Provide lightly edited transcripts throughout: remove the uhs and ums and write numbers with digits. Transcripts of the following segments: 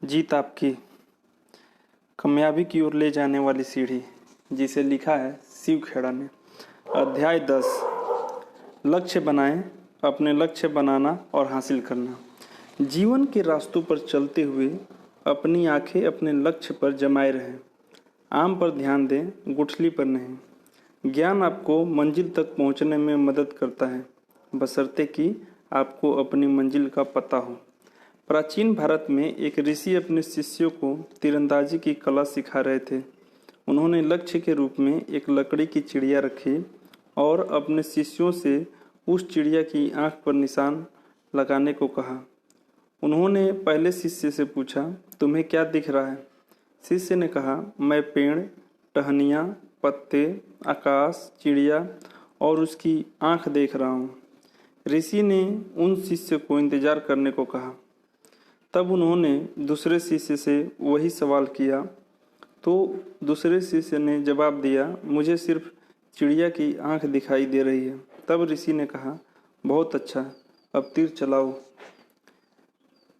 जीत आपकी, कामयाबी की ओर ले जाने वाली सीढ़ी, जिसे लिखा है शिव खेड़ा ने। अध्याय 10। लक्ष्य बनाएं, अपने लक्ष्य बनाना और हासिल करना। जीवन के रास्तों पर चलते हुए अपनी आंखें अपने लक्ष्य पर जमाए रहें। आम पर ध्यान दें, गुठली पर नहीं। ज्ञान आपको मंजिल तक पहुंचने में मदद करता है, बशर्ते कि आपको अपनी मंजिल का पता हो। प्राचीन भारत में एक ऋषि अपने शिष्यों को तीरंदाजी की कला सिखा रहे थे। उन्होंने लक्ष्य के रूप में एक लकड़ी की चिड़िया रखी और अपने शिष्यों से उस चिड़िया की आंख पर निशान लगाने को कहा। उन्होंने पहले शिष्य से पूछा, तुम्हें क्या दिख रहा है? शिष्य ने कहा, मैं पेड़, टहनियाँ, पत्ते, आकाश, चिड़िया और उसकी आंख देख रहा हूँ। ऋषि ने उन शिष्य को इंतजार करने को कहा। तब उन्होंने दूसरे शिष्य से वही सवाल किया तो दूसरे शिष्य ने जवाब दिया, मुझे सिर्फ चिड़िया की आंख दिखाई दे रही है। तब ऋषि ने कहा, बहुत अच्छा, अब तीर चलाओ।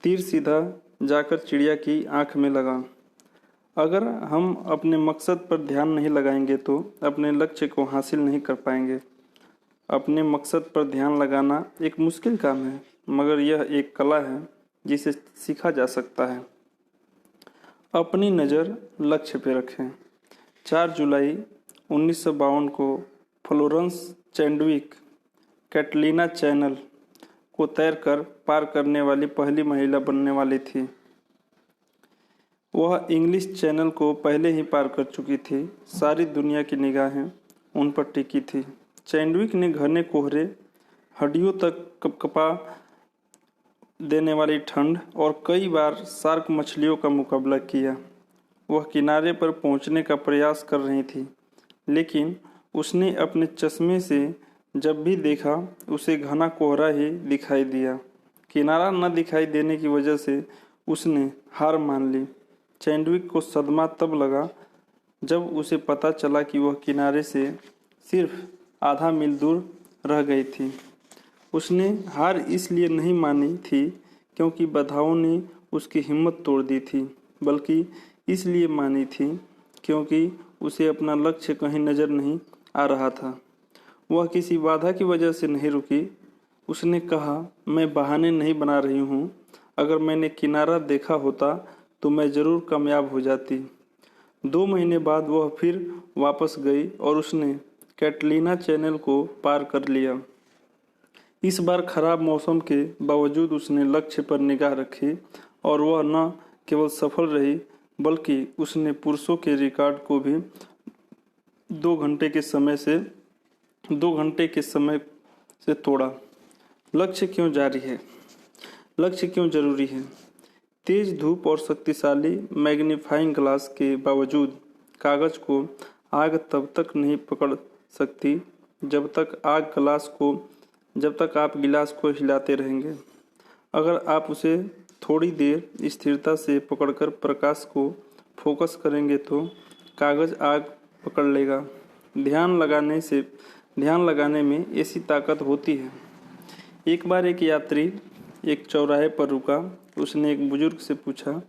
तीर सीधा जाकर चिड़िया की आंख में लगा। अगर हम अपने मकसद पर ध्यान नहीं लगाएंगे तो अपने लक्ष्य को हासिल नहीं कर पाएंगे। अपने मकसद पर ध्यान लगाना एक मुश्किल काम है, मगर यह एक कला है जिसे सीखा जा सकता है। अपनी नज़र लक्ष्य पर रखें। 4 जुलाई 1952 को फ्लोरेंस चैडविक कैटलीना चैनल को तैरकर पार करने वाली पहली महिला बनने वाली थी। वह इंग्लिश चैनल को पहले ही पार कर चुकी थी। सारी दुनिया की निगाहें उन पर टिकी थी। चैडविक ने घने कोहरे, हड्डियों तक कपकपा देने वाली ठंड और कई बार शार्क मछलियों का मुकाबला किया। वह किनारे पर पहुंचने का प्रयास कर रही थी, लेकिन उसने अपने चश्मे से जब भी देखा उसे घना कोहरा ही दिखाई दिया। किनारा न दिखाई देने की वजह से उसने हार मान ली। चैडविक को सदमा तब लगा जब उसे पता चला कि वह किनारे से सिर्फ आधा मील दूर रह गई थी। उसने हार इसलिए नहीं मानी थी क्योंकि बाधाओं ने उसकी हिम्मत तोड़ दी थी, बल्कि इसलिए मानी थी क्योंकि उसे अपना लक्ष्य कहीं नज़र नहीं आ रहा था। वह किसी बाधा की वजह से नहीं रुकी। उसने कहा, मैं बहाने नहीं बना रही हूँ। अगर मैंने किनारा देखा होता तो मैं ज़रूर कामयाब हो जाती। 2 महीने बाद वह फिर वापस गई और उसने कैटलीना चैनल को पार कर लिया। इस बार खराब मौसम के बावजूद उसने लक्ष्य पर निगाह रखी और वह न केवल सफल रही बल्कि उसने पुरुषों के रिकॉर्ड को भी 2 घंटे के समय से तोड़ा। लक्ष्य क्यों जारी है? लक्ष्य क्यों जरूरी है? तेज धूप और शक्तिशाली मैग्नीफाइंग ग्लास के बावजूद कागज को आग तब तक नहीं पकड़ सकती जब तक आप गिलास को हिलाते रहेंगे। अगर आप उसे थोड़ी देर स्थिरता से पकड़कर प्रकाश को फोकस करेंगे तो कागज आग पकड़ लेगा। ध्यान लगाने में ऐसी ताकत होती है। एक बार एक यात्री एक चौराहे पर रुका। उसने एक बुजुर्ग से पूछा,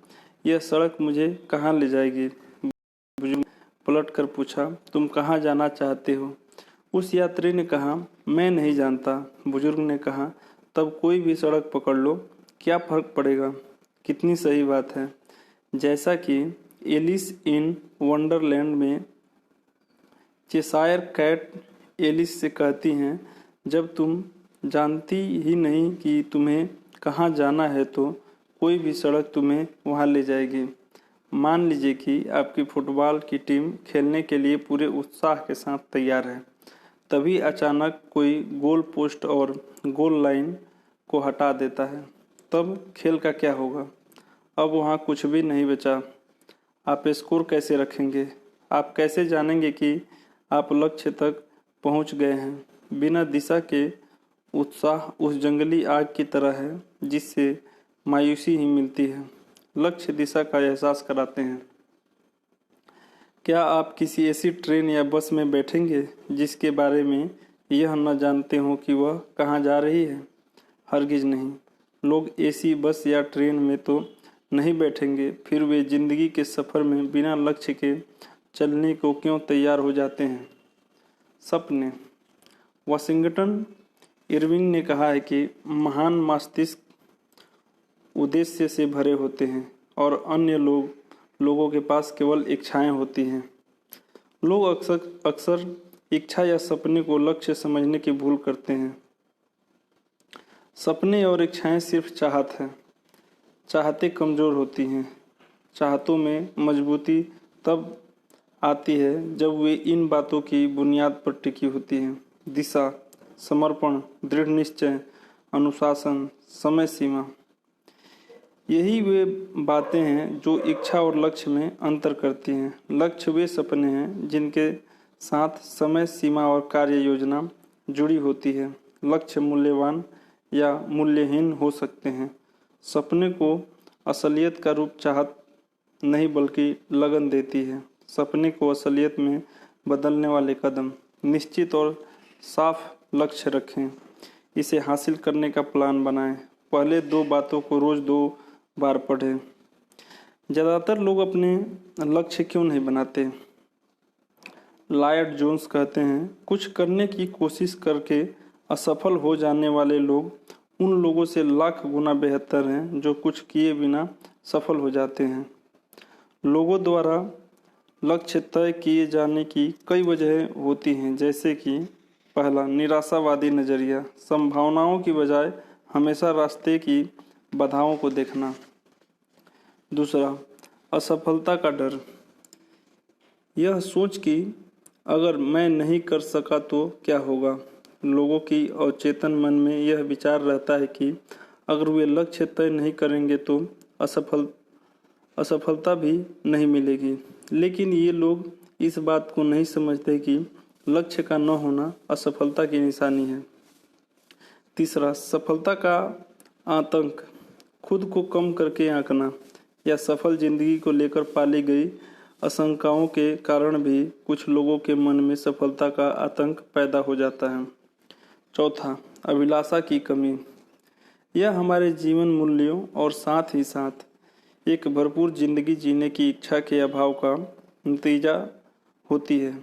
यह सड़क मुझे कहाँ ले जाएगी? बुजुर्ग पलट कर पूछा, तुम कहाँ जाना चाहते हो? उस यात्री ने कहा, मैं नहीं जानता। बुजुर्ग ने कहा, तब कोई भी सड़क पकड़ लो, क्या फ़र्क पड़ेगा? कितनी सही बात है। जैसा कि एलिस इन वंडरलैंड में चेशायर कैट एलिस से कहती हैं, जब तुम जानती ही नहीं कि तुम्हें कहाँ जाना है तो कोई भी सड़क तुम्हें वहाँ ले जाएगी। मान लीजिए कि आपकी फुटबॉल की टीम खेलने के लिए पूरे उत्साह के साथ तैयार है। तभी अचानक कोई गोल पोस्ट और गोल लाइन को हटा देता है। तब खेल का क्या होगा? अब वहाँ कुछ भी नहीं बचा। आप स्कोर कैसे रखेंगे? आप कैसे जानेंगे कि आप लक्ष्य तक पहुँच गए हैं? बिना दिशा के उत्साह उस जंगली आग की तरह है जिससे मायूसी ही मिलती है। लक्ष्य दिशा का एहसास कराते हैं। क्या आप किसी ऐसी ट्रेन या बस में बैठेंगे जिसके बारे में यह न जानते हो कि वह कहाँ जा रही है? हरगिज नहीं। लोग एसी बस या ट्रेन में तो नहीं बैठेंगे, फिर वे जिंदगी के सफ़र में बिना लक्ष्य के चलने को क्यों तैयार हो जाते हैं। सपने। वाशिंगटन इरविंग ने कहा है कि महान मस्तिष्क उद्देश्य से भरे होते हैं और अन्य लोगों के पास केवल इच्छाएं होती हैं। लोग अक्सर इच्छा या सपने को लक्ष्य समझने की भूल करते हैं। सपने और इच्छाएं सिर्फ चाहत है। चाहतें कमज़ोर होती हैं। चाहतों में मजबूती तब आती है जब वे इन बातों की बुनियाद पर टिकी होती हैं: दिशा, समर्पण, दृढ़ निश्चय, अनुशासन, समय सीमा। यही वे बातें हैं जो इच्छा और लक्ष्य में अंतर करती हैं। लक्ष्य वे सपने हैं जिनके साथ समय सीमा और कार्य योजना जुड़ी होती है। लक्ष्य मूल्यवान या मूल्यहीन हो सकते हैं। सपने को असलियत का रूप चाहत नहीं बल्कि लगन देती है। सपने को असलियत में बदलने वाले कदम: निश्चित और साफ लक्ष्य रखें। इसे हासिल करने का प्लान बनाएं। पहले दो बातों को रोज़ 2 बार पढ़ें। ज़्यादातर लोग अपने लक्ष्य क्यों नहीं बनाते? लॉयड जोन्स कहते हैं, कुछ करने की कोशिश करके असफल हो जाने वाले लोग उन लोगों से लाख गुना बेहतर हैं जो कुछ किए बिना सफल हो जाते हैं। लोगों द्वारा लक्ष्य तय किए जाने की कई वजहें होती हैं, जैसे कि पहला, निराशावादी नज़रिया, संभावनाओं की बजाय हमेशा रास्ते की बाधाओं को देखना। दूसरा, असफलता का डर, यह सोच कि अगर मैं नहीं कर सका तो क्या होगा। लोगों की अवचेतन मन में यह विचार रहता है कि अगर वे लक्ष्य तय नहीं करेंगे तो असफलता भी नहीं मिलेगी। लेकिन ये लोग इस बात को नहीं समझते कि लक्ष्य का न होना असफलता की निशानी है। तीसरा, सफलता का आतंक, खुद को कम करके आंकना या सफल जिंदगी को लेकर पाली गई आशंकाओं के कारण भी कुछ लोगों के मन में सफलता का आतंक पैदा हो जाता है। चौथा, अभिलाषा की कमी, यह हमारे जीवन मूल्यों और साथ ही साथ एक भरपूर जिंदगी जीने की इच्छा के अभाव का नतीजा होती है।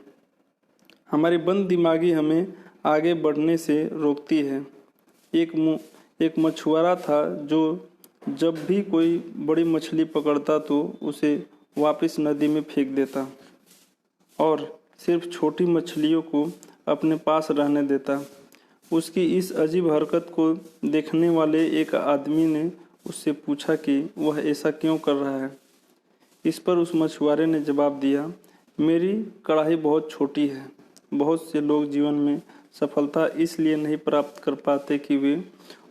हमारी बंद दिमागी हमें आगे बढ़ने से रोकती है। एक मछुआरा था जो जब भी कोई बड़ी मछली पकड़ता तो उसे वापस नदी में फेंक देता और सिर्फ छोटी मछलियों को अपने पास रहने देता। उसकी इस अजीब हरकत को देखने वाले एक आदमी ने उससे पूछा कि वह ऐसा क्यों कर रहा है। इस पर उस मछुआरे ने जवाब दिया, मेरी कड़ाही बहुत छोटी है। बहुत से लोग जीवन में सफलता इसलिए नहीं प्राप्त कर पाते कि वे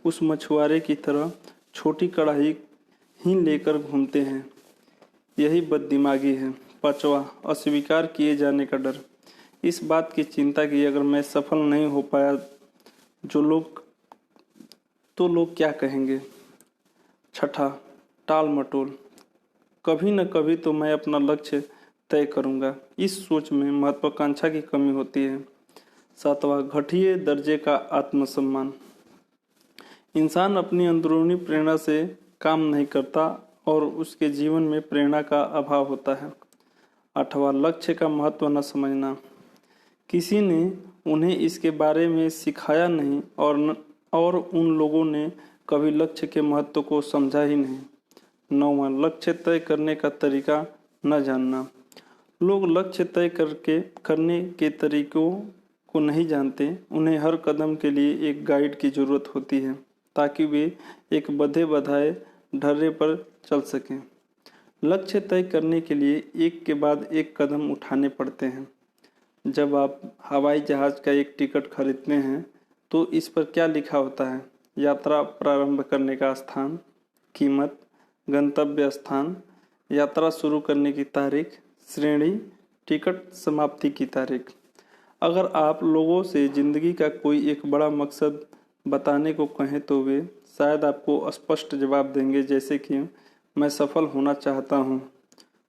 उस मछुआरे की तरह छोटी कड़ाही ही लेकर घूमते हैं। यही बददिमागी है। पांचवा, अस्वीकार किए जाने का डर, इस बात की चिंता कि अगर मैं सफल नहीं हो पाया तो लोग क्या कहेंगे। छठा, टाल मटोल, कभी न कभी तो मैं अपना लक्ष्य तय करूंगा। इस सोच में महत्वाकांक्षा की कमी होती है। सातवां, घटिया दर्जे का आत्मसम्मान, इंसान अपनी अंदरूनी प्रेरणा से काम नहीं करता और उसके जीवन में प्रेरणा का अभाव होता है। आठवां, लक्ष्य का महत्व न समझना, किसी ने उन्हें इसके बारे में सिखाया नहीं और उन लोगों ने कभी लक्ष्य के महत्व को समझा ही नहीं। नौवां, लक्ष्य तय करने का तरीका न जानना, लोग लक्ष्य तय करने के तरीकों को नहीं जानते। उन्हें हर कदम के लिए एक गाइड की ज़रूरत होती है ताकि वे एक बंधे बंधाए ढर्रे पर चल सकें। लक्ष्य तय करने के लिए एक के बाद एक कदम उठाने पड़ते हैं। जब आप हवाई जहाज़ का एक टिकट खरीदते हैं तो इस पर क्या लिखा होता है? यात्रा प्रारंभ करने का स्थान, कीमत, गंतव्य स्थान, यात्रा शुरू करने की तारीख, श्रेणी, टिकट समाप्ति की तारीख। अगर आप लोगों से ज़िंदगी का कोई एक बड़ा मकसद बताने को कहें तो वे शायद आपको स्पष्ट जवाब देंगे, जैसे कि मैं सफल होना चाहता हूँ,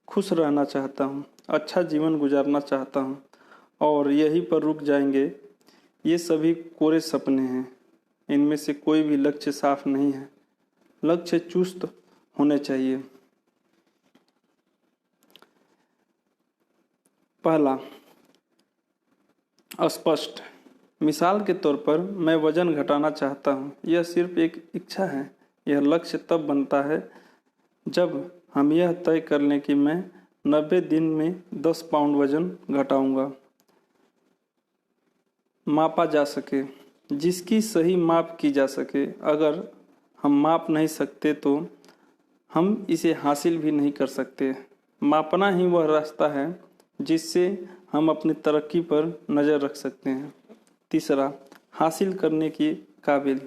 खुश रहना चाहता हूँ, अच्छा जीवन गुजारना चाहता हूँ, और यहीं पर रुक जाएंगे। ये सभी कोरे सपने हैं। इनमें से कोई भी लक्ष्य साफ नहीं है। लक्ष्य चुस्त होने चाहिए। पहला, स्पष्ट। मिसाल के तौर पर मैं वजन घटाना चाहता हूँ। यह सिर्फ एक इच्छा है। यह लक्ष्य तब बनता है जब हम यह तय कर लें कि मैं 90 दिन में 10 पाउंड वजन घटाऊंगा। मापा जा सके, जिसकी सही माप की जा सके। अगर हम माप नहीं सकते तो हम इसे हासिल भी नहीं कर सकते। मापना ही वह रास्ता है जिससे हम अपनी तरक्की पर नज़र रख सकते हैं। तीसरा, हासिल करने की काबिल।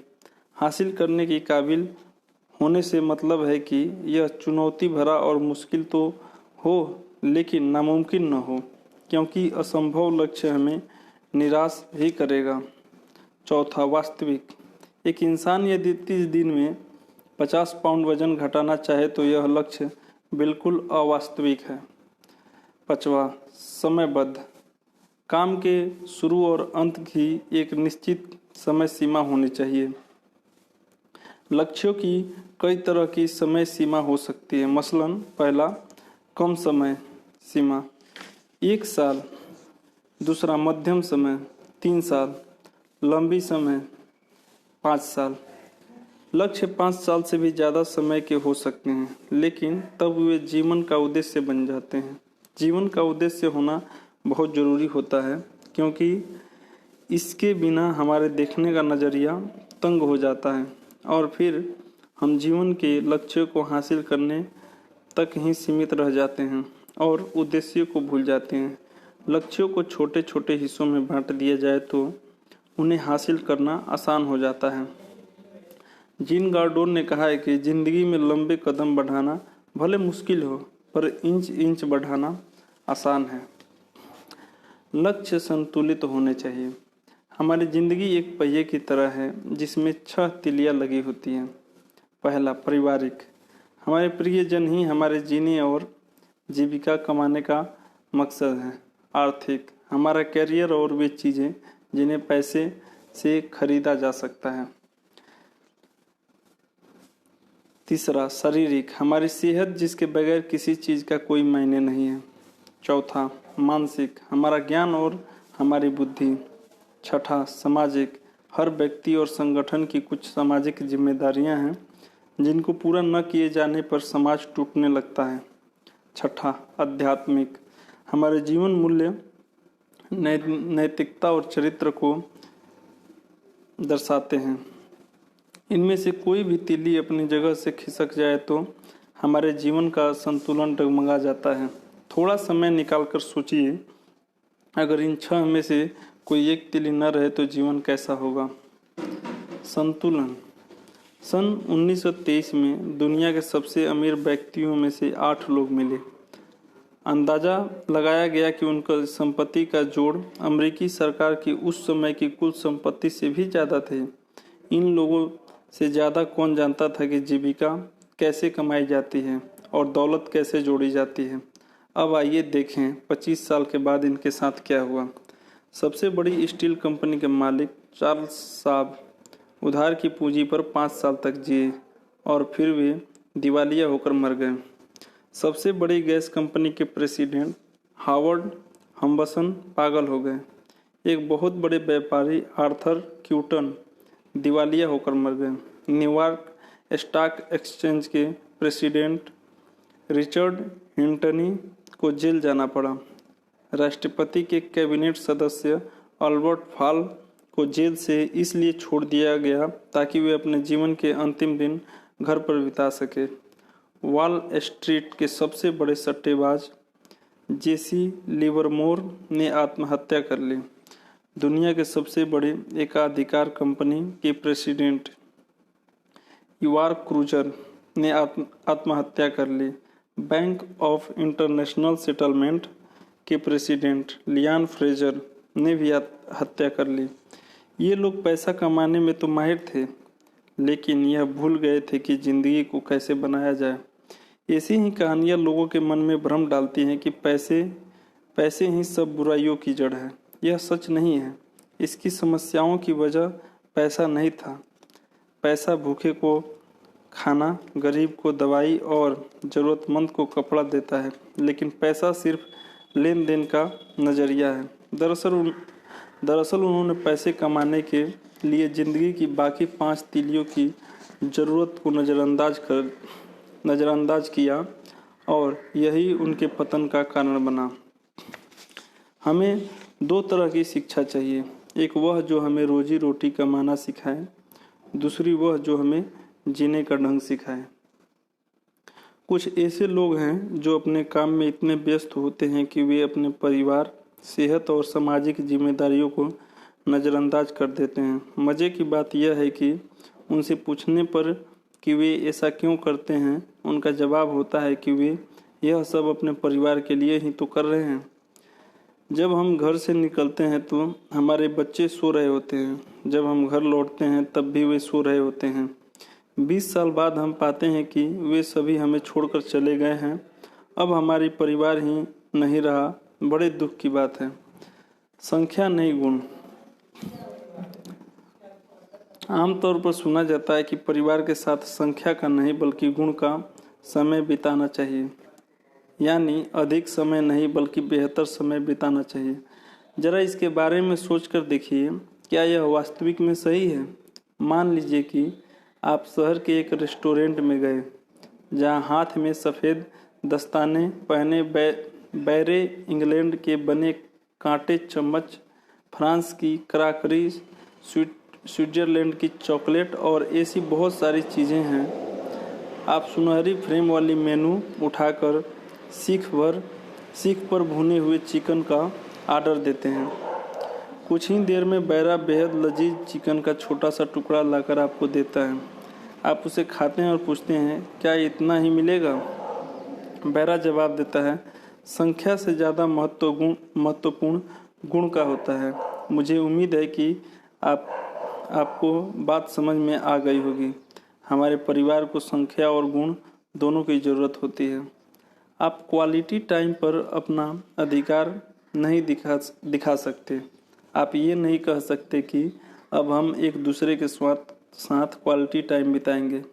हासिल करने की काबिल होने से मतलब है कि यह चुनौती भरा और मुश्किल तो हो लेकिन नामुमकिन न हो, क्योंकि असंभव लक्ष्य हमें निराश ही करेगा। चौथा, वास्तविक। एक इंसान यदि 30 दिन में 50 पाउंड वजन घटाना चाहे तो यह लक्ष्य बिल्कुल अवास्तविक है। पांचवा, समयबद्ध। काम के शुरू और अंत की एक निश्चित समय सीमा होनी चाहिए। लक्ष्यों की कई तरह की समय सीमा हो सकती है। मसलन, पहला, कम समय सीमा 1 साल। दूसरा, मध्यम समय 3 साल। लंबी समय 5 साल। लक्ष्य 5 साल से भी ज़्यादा समय के हो सकते हैं, लेकिन तब वे जीवन का उद्देश्य बन जाते हैं। जीवन का उद्देश्य होना बहुत ज़रूरी होता है, क्योंकि इसके बिना हमारे देखने का नज़रिया तंग हो जाता है और फिर हम जीवन के लक्ष्यों को हासिल करने तक ही सीमित रह जाते हैं और उद्देश्य को भूल जाते हैं। लक्ष्यों को छोटे छोटे हिस्सों में बांट दिया जाए तो उन्हें हासिल करना आसान हो जाता है। जीन गार्डोन ने कहा है कि जिंदगी में लंबे कदम बढ़ाना भले मुश्किल हो, पर इंच इंच बढ़ाना आसान है। लक्ष्य संतुलित होने चाहिए। हमारी ज़िंदगी एक पहिए की तरह है जिसमें 6 तीलियां लगी होती हैं। पहला, पारिवारिक। हमारे प्रियजन ही हमारे जीने और जीविका कमाने का मकसद है। आर्थिक, हमारा करियर और वे चीज़ें जिन्हें पैसे से खरीदा जा सकता है। तीसरा, शारीरिक, हमारी सेहत जिसके बगैर किसी चीज़ का कोई मायने नहीं है। चौथा, मानसिक, हमारा ज्ञान और हमारी बुद्धि। छठा, सामाजिक, हर व्यक्ति और संगठन की कुछ सामाजिक जिम्मेदारियां हैं जिनको पूरा न किए जाने पर समाज टूटने लगता है। छठा, आध्यात्मिक, हमारे जीवन मूल्य, नैतिकता और चरित्र को दर्शाते हैं। इनमें से कोई भी तीली अपनी जगह से खिसक जाए तो हमारे जीवन का संतुलन डगमगा जाता है। थोड़ा समय निकालकर सोचिए, अगर इन 6 में से कोई एक तीली न रहे तो जीवन कैसा होगा। संतुलन। सन 1923 में दुनिया के सबसे अमीर व्यक्तियों में से 8 लोग मिले। अंदाज़ा लगाया गया कि उनका संपत्ति का जोड़ अमेरिकी सरकार की उस समय की कुल संपत्ति से भी ज़्यादा थे। इन लोगों से ज़्यादा कौन जानता था कि जीविका कैसे कमाई जाती है और दौलत कैसे जोड़ी जाती है। अब आइए देखें 25 साल के बाद इनके साथ क्या हुआ। सबसे बड़ी स्टील कंपनी के मालिक चार्ल्स साहब उधार की पूंजी पर 5 साल तक जिए और फिर वे दिवालिया होकर मर गए। सबसे बड़ी गैस कंपनी के प्रेसिडेंट हावर्ड हम्बसन पागल हो गए। एक बहुत बड़े व्यापारी आर्थर क्यूटन दिवालिया होकर मर गए। न्यूयॉर्क स्टॉक एक्सचेंज के प्रेसिडेंट रिचर्ड हिंटनी को जेल जाना पड़ा। राष्ट्रपति के कैबिनेट सदस्य अल्बर्ट फॉल को जेल से इसलिए छोड़ दिया गया ताकि वे अपने जीवन के अंतिम दिन घर पर बिता सके। वॉल स्ट्रीट के सबसे बड़े सट्टेबाज जेसी लिवरमोर ने आत्महत्या कर ली। दुनिया के सबसे बड़े एकाधिकार कंपनी के प्रेसिडेंट इवार क्रूजर ने आत्महत्या कर ली। बैंक ऑफ इंटरनेशनल सेटलमेंट के प्रेसिडेंट लियान फ्रेजर ने भी हत्या कर ली। ये लोग पैसा कमाने में तो माहिर थे, लेकिन यह भूल गए थे कि जिंदगी को कैसे बनाया जाए। ऐसी ही कहानियाँ लोगों के मन में भ्रम डालती हैं कि पैसे ही सब बुराइयों की जड़ है। यह सच नहीं है। इसकी समस्याओं की वजह पैसा नहीं था। पैसा भूखे को खाना, गरीब को दवाई और ज़रूरतमंद को कपड़ा देता है, लेकिन पैसा सिर्फ लेन देन का नज़रिया है। दरअसल उन्होंने पैसे कमाने के लिए ज़िंदगी की बाकी 5 तीलियों की ज़रूरत को नज़रअंदाज किया और यही उनके पतन का कारण बना। हमें 2 तरह की शिक्षा चाहिए, एक वह जो हमें रोजी रोटी कमाना सिखाए, दूसरी वह जो हमें जीने का ढंग सिखाए। कुछ ऐसे लोग हैं जो अपने काम में इतने व्यस्त होते हैं कि वे अपने परिवार, सेहत और सामाजिक जिम्मेदारियों को नज़रअंदाज कर देते हैं। मज़े की बात यह है कि उनसे पूछने पर कि वे ऐसा क्यों करते हैं, उनका जवाब होता है कि वे यह सब अपने परिवार के लिए ही तो कर रहे हैं। जब हम घर से निकलते हैं तो हमारे बच्चे सो रहे होते हैं, जब हम घर लौटते हैं तब भी वे सो रहे होते हैं। 20 साल बाद हम पाते हैं कि वे सभी हमें छोड़कर चले गए हैं। अब हमारी परिवार ही नहीं रहा। बड़े दुख की बात है। संख्या नहीं गुण। आमतौर पर सुना जाता है कि परिवार के साथ संख्या का नहीं बल्कि गुण का समय बिताना चाहिए, यानी अधिक समय नहीं बल्कि बेहतर समय बिताना चाहिए। ज़रा इसके बारे में सोचकर देखिए, क्या यह वास्तविक में सही है? मान लीजिए कि आप शहर के एक रेस्टोरेंट में गए, जहां हाथ में सफ़ेद दस्ताने पहने बैरे इंग्लैंड के बने कांटे चम्मच, फ्रांस की क्राकरी, स्विट्ज़रलैंड की चॉकलेट और ऐसी बहुत सारी चीज़ें हैं। आप सुनहरी फ्रेम वाली मेनू उठाकर सीख पर भुने हुए चिकन का ऑर्डर देते हैं। कुछ ही देर में बैरा बेहद लजीज चिकन का छोटा सा टुकड़ा लाकर आपको देता है। आप उसे खाते हैं और पूछते हैं, क्या इतना ही मिलेगा? बैरा जवाब देता है, संख्या से ज़्यादा महत्वपूर्ण गुण का होता है। मुझे उम्मीद है कि आपको बात समझ में आ गई होगी। हमारे परिवार को संख्या और गुण दोनों की ज़रूरत होती है। आप क्वालिटी टाइम पर अपना अधिकार नहीं दिखा सकते। आप ये नहीं कह सकते कि अब हम एक दूसरे के साथ क्वालिटी टाइम बिताएंगे।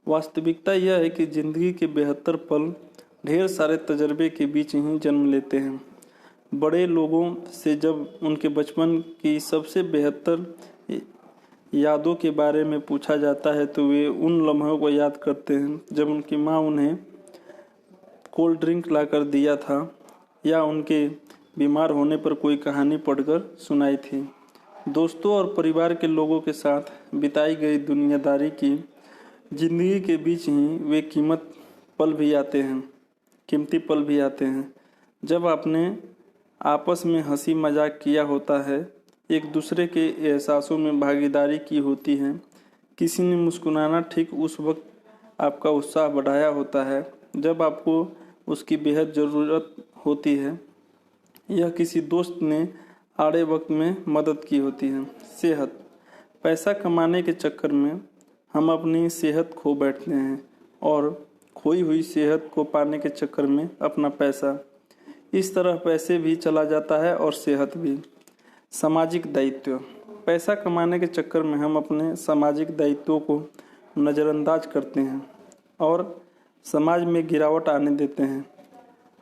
वास्तविकता यह है कि ज़िंदगी के बेहतर पल ढेर सारे तजर्बे के बीच ही जन्म लेते हैं। बड़े लोगों से जब उनके बचपन की सबसे बेहतर यादों के बारे में पूछा जाता है तो वे उन लम्हों को याद करते हैं जब उनकी माँ उन्हें कोल्ड ड्रिंक लाकर दिया था या उनके बीमार होने पर कोई कहानी पढ़कर सुनाई थी। दोस्तों और परिवार के लोगों के साथ बिताई गई दुनियादारी की ज़िंदगी के बीच ही वे कीमती पल भी आते हैं जब आपने आपस में हंसी मजाक किया होता है, एक दूसरे के एहसासों में भागीदारी की होती है। किसी ने मुस्कुराना ठीक उस वक्त आपका उत्साह बढ़ाया होता है जब आपको उसकी बेहद ज़रूरत होती है। यह किसी दोस्त ने आड़े वक्त में मदद की होती है। सेहत। पैसा कमाने के चक्कर में हम अपनी सेहत खो बैठते हैं और खोई हुई सेहत को पाने के चक्कर में अपना पैसा। इस तरह पैसे भी चला जाता है और सेहत भी। सामाजिक दायित्व। पैसा कमाने के चक्कर में हम अपने सामाजिक दायित्वों को नज़रअंदाज करते हैं और समाज में गिरावट आने देते हैं।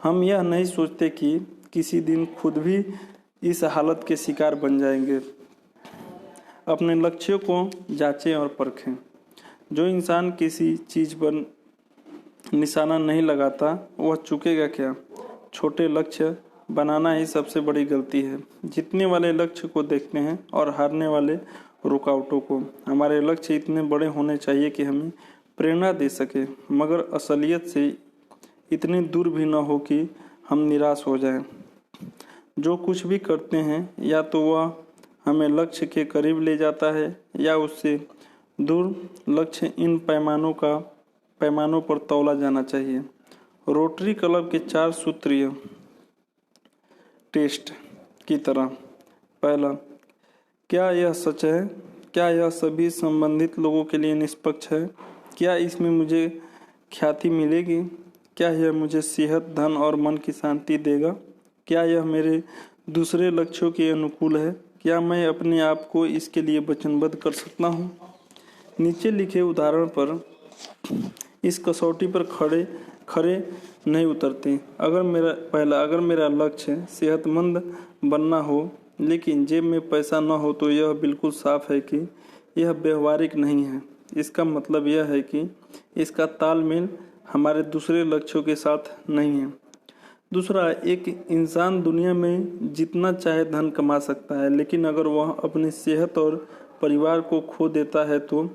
हम यह नहीं सोचते कि किसी दिन खुद भी इस हालत के शिकार बन जाएंगे। अपने लक्ष्यों को जांचें और परखें। जो इंसान किसी चीज़ पर निशाना नहीं लगाता वह चूकेगा क्या? छोटे लक्ष्य बनाना ही सबसे बड़ी गलती है। जीतने वाले लक्ष्य को देखते हैं और हारने वाले रुकावटों को। हमारे लक्ष्य इतने बड़े होने चाहिए कि हमें प्रेरणा दे सके, मगर असलियत से इतनी दूर भी न हो कि हम निराश हो जाएं। जो कुछ भी करते हैं या तो वह हमें लक्ष्य के करीब ले जाता है या उससे दूर। लक्ष्य इन पैमानों पर तौला जाना चाहिए। रोटरी क्लब के 4 सूत्रीय टेस्ट की तरह। पहला, क्या यह सच है? क्या यह सभी संबंधित लोगों के लिए निष्पक्ष है? क्या इसमें मुझे ख्याति मिलेगी? क्या यह मुझे सेहत, धन और मन की शांति देगा? क्या यह मेरे दूसरे लक्ष्यों के अनुकूल है? क्या मैं अपने आप को इसके लिए वचनबद्ध कर सकता हूँ? नीचे लिखे उदाहरण पर इस कसौटी पर खरे नहीं उतरती। अगर मेरा लक्ष्य सेहतमंद बनना हो लेकिन जेब में पैसा न हो तो यह बिल्कुल साफ है कि यह व्यवहारिक नहीं है। इसका मतलब यह है कि इसका तालमेल हमारे दूसरे लक्ष्यों के साथ नहीं है। दूसरा, एक इंसान दुनिया में जितना चाहे धन कमा सकता है, लेकिन अगर वह अपनी सेहत और परिवार को खो देता है तो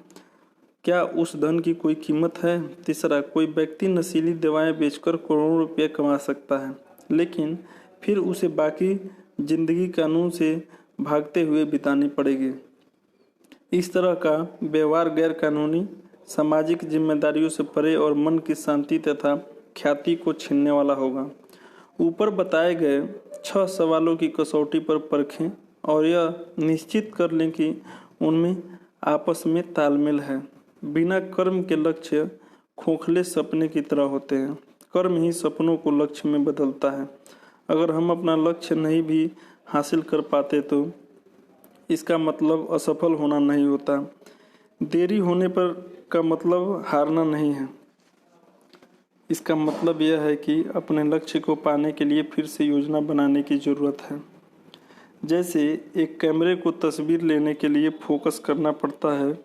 क्या उस धन की कोई कीमत है? तीसरा, कोई व्यक्ति नशीली दवाएं बेचकर करोड़ों रुपये कमा सकता है, लेकिन फिर उसे बाकी जिंदगी कानून से भागते हुए बितानी पड़ेगी। इस तरह का व्यवहार गैर कानूनी, सामाजिक जिम्मेदारियों से परे और मन की शांति तथा ख्याति को छीनने वाला होगा। ऊपर बताए गए 6 सवालों की कसौटी पर परखें और यह निश्चित कर लें कि उनमें आपस में तालमेल है। बिना कर्म के लक्ष्य खोखले सपने की तरह होते हैं। कर्म ही सपनों को लक्ष्य में बदलता है। अगर हम अपना लक्ष्य नहीं भी हासिल कर पाते तो इसका मतलब असफल होना नहीं होता। देरी होने पर का मतलब हारना नहीं है। इसका मतलब यह है कि अपने लक्ष्य को पाने के लिए फिर से योजना बनाने की ज़रूरत है। जैसे एक कैमरे को तस्वीर लेने के लिए फोकस करना पड़ता है,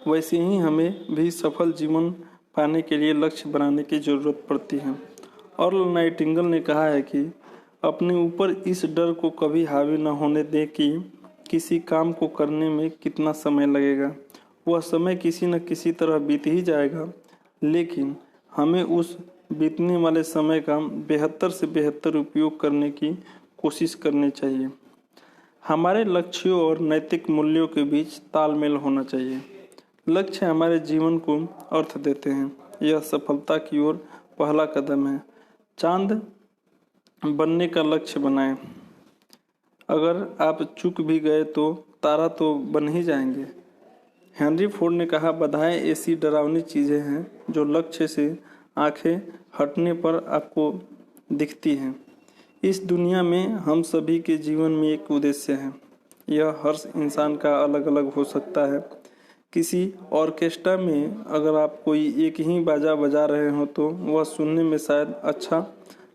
वैसे ही हमें भी सफल जीवन पाने के लिए लक्ष्य बनाने की ज़रूरत पड़ती है। अर्ल नाइटिंगेल ने कहा है कि अपने ऊपर इस डर को कभी हावी न होने दें कि किसी काम को करने में कितना समय लगेगा। वह समय किसी न किसी तरह बीत ही जाएगा, लेकिन हमें उस बीतने वाले समय का बेहतर से बेहतर उपयोग करने की कोशिश करनी चाहिए। हमारे लक्ष्यों और नैतिक मूल्यों के बीच तालमेल होना चाहिए। लक्ष्य हमारे जीवन को अर्थ देते हैं। यह सफलता की ओर पहला कदम है। चांद बनने का लक्ष्य बनाएं। अगर आप चूक भी गए तो तारा तो बन ही जाएंगे। हेनरी फोर्ड ने कहा, बाधाएं ऐसी डरावनी चीज़ें हैं जो लक्ष्य से आंखें हटने पर आपको दिखती हैं। इस दुनिया में हम सभी के जीवन में एक उद्देश्य है। यह हर इंसान का अलग अलग हो सकता है। किसी ऑर्केस्ट्रा में अगर आप कोई एक ही बाजा बजा रहे हो तो वह सुनने में शायद अच्छा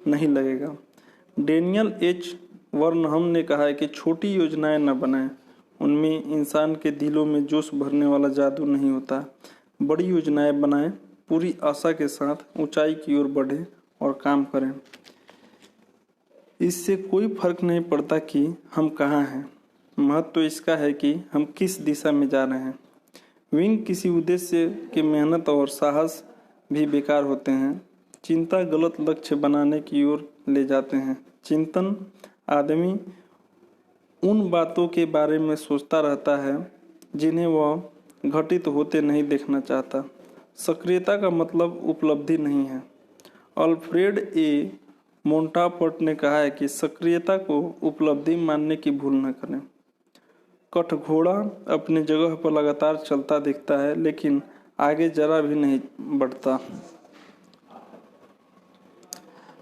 नहीं लगेगा। डेनियल एच वर्नहम ने कहा है कि छोटी योजनाएं न बनाएं। उनमें इंसान के दिलों में जोश भरने वाला जादू नहीं होता। बड़ी योजनाएं बनाएं, पूरी आशा के साथ ऊंचाई की ओर बढ़ें और काम करें। इससे कोई फर्क नहीं पड़ता कि हम कहाँ हैं, महत्व तो इसका है कि हम किस दिशा में जा रहे हैं। विंग किसी उद्देश्य की मेहनत और साहस भी बेकार होते हैं। चिंता गलत लक्ष्य बनाने की ओर ले जाते हैं। चिंतन आदमी उन बातों के बारे में सोचता रहता है जिन्हें वह घटित होते नहीं देखना चाहता। सक्रियता का मतलब उपलब्धि नहीं है। अल्फ्रेड ए मोंटापर्ट ने कहा है कि सक्रियता को उपलब्धि मानने की भूल न करें। कठघोड़ा अपनी जगह पर लगातार चलता दिखता है, लेकिन आगे जरा भी नहीं बढ़ता।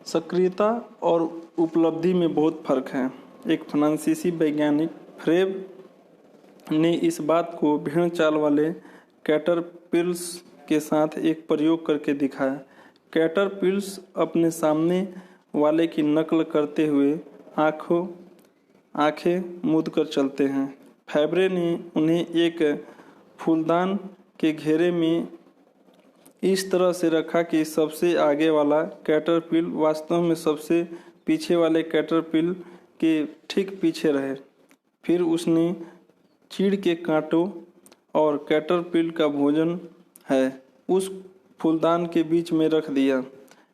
सक्रियता और उपलब्धि में बहुत फर्क है। एक फ्रांसीसी वैज्ञानिक फ्रेब ने इस बात को भेड़ चाल वाले कैटरपिलर्स के साथ एक प्रयोग करके दिखाया। कैटरपिलर्स अपने सामने वाले की नकल करते हुए आंखें मूंद कर चलते हैं। फैब्रे ने उन्हें एक फूलदान के घेरे में इस तरह से रखा कि सबसे आगे वाला कैटरपिलर वास्तव में सबसे पीछे वाले कैटरपिलर के ठीक पीछे रहे। फिर उसने चीड़ के कांटों और कैटरपिलर का भोजन है उस फूलदान के बीच में रख दिया।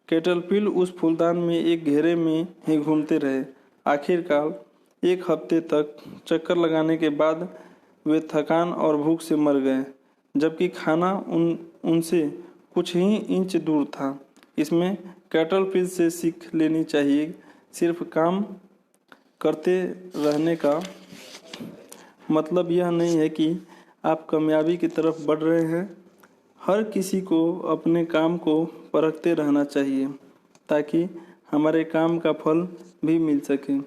कैटरपिलर उस फूलदान में एक घेरे में ही घूमते रहे। आखिरकार 1 हफ्ते तक चक्कर लगाने के बाद वे थकान और भूख से मर गए, जबकि खाना उनसे कुछ ही इंच दूर था। इसमें कैटरपिलर से सीख लेनी चाहिए। सिर्फ काम करते रहने का मतलब यह नहीं है कि आप कामयाबी की तरफ बढ़ रहे हैं। हर किसी को अपने काम को परखते रहना चाहिए ताकि हमारे काम का फल भी मिल सके।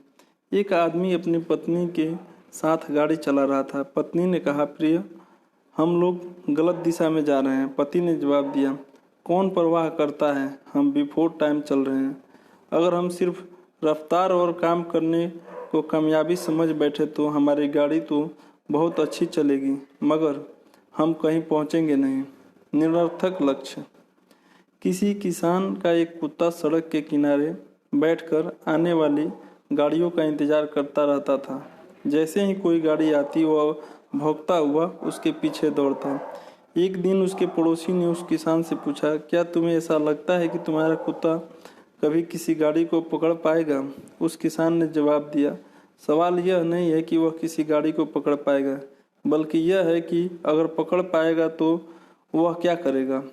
एक आदमी अपनी पत्नी के साथ गाड़ी चला रहा था। पत्नी ने कहा, प्रिय, हम लोग गलत दिशा में जा रहे हैं। पति ने जवाब दिया, कौन परवाह करता है, हम बिफोर टाइम चल रहे हैं। अगर हम सिर्फ रफ्तार और काम करने को कामयाबी समझ बैठे तो हमारी गाड़ी तो बहुत अच्छी चलेगी, मगर हम कहीं पहुंचेंगे नहीं। निरर्थक लक्ष्य। किसी किसान का एक कुत्ता सड़क के किनारे बैठकर आने वाली गाड़ियों का इंतजार करता रहता था। जैसे ही कोई गाड़ी आती वह भौंकता हुआ उसके पीछे दौड़ता। एक दिन उसके पड़ोसी ने उस किसान से पूछा, क्या तुम्हें ऐसा लगता है कि तुम्हारा कुत्ता कभी किसी गाड़ी को पकड़ पाएगा? उस किसान ने जवाब दिया, सवाल यह नहीं है कि वह किसी गाड़ी को पकड़ पाएगा, बल्कि यह है कि अगर पकड़ पाएगा तो वह क्या करेगा।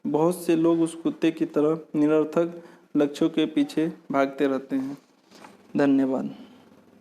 बहुत से लोग उस कुत्ते की तरह निरर्थक लक्ष्यों के पीछे भागते रहते हैं। धन्यवाद।